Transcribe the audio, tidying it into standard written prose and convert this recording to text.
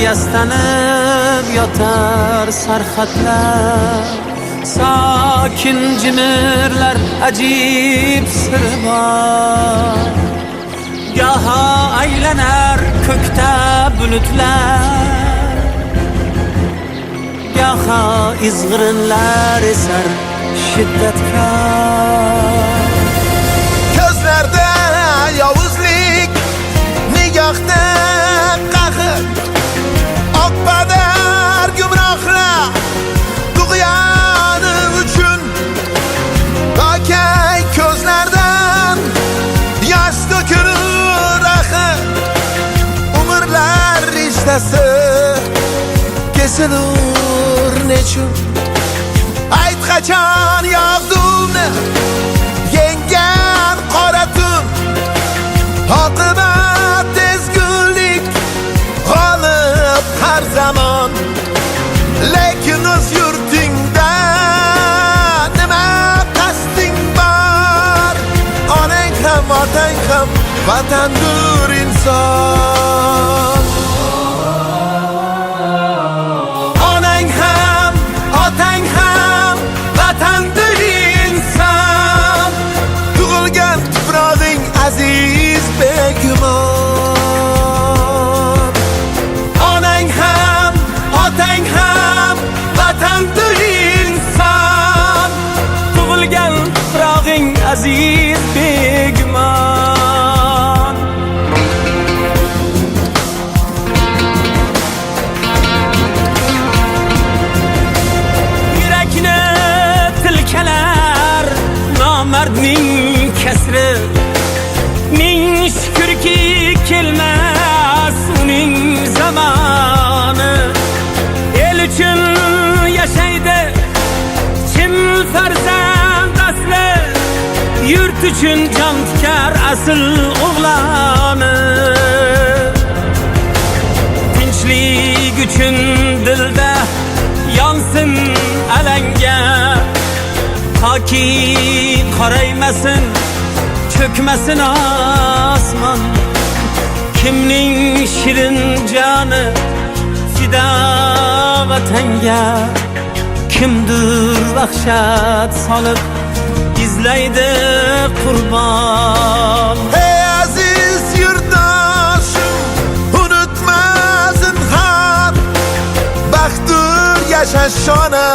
yastanib yotar sarxatlar, sakin jimirlar ajib siri bor. Gaho aylanar ko'kda bulutlar, gaho izg'irinlar esar shiddatkor. Ko'zlarda yovuzlik, nigohda qahr, oqpadar gumrohlar tug'yoni uchun bakay ko'zlardan yosh to'kilur axir. Umrlar rishtasi kesilur nechun? Ayt qachon yog'dumni yengan qora tun, oqibat ezgulik g'olib har zamon. Lekin o'z yurtingda nima qasding bor? Onang ham otang ham vatandur inson. Onang ham otang ham vatandur inson. Tug'ilgan tuprog'ing aziz begumon. Onang ham otang ham vatandur inson. Tug'ilgan tuprog'ing aziz begumon. Yurakni tilkalar nomardning kasri, ming shukrki kelmas uning zamoni. El uchun yashaydi chin farzand asli, yurt uchun jon tikar asl o'g'loni. Tinchlik uchun dilda yonsin alanga, toki qoraymasin cho'kmasin osmon. Kimning shirin joni fida vatanga, kimdir vahshat solib izlaydi qurbon. Hey aziz yurtdoshim, unutma zinhor, baxtdir yashash shona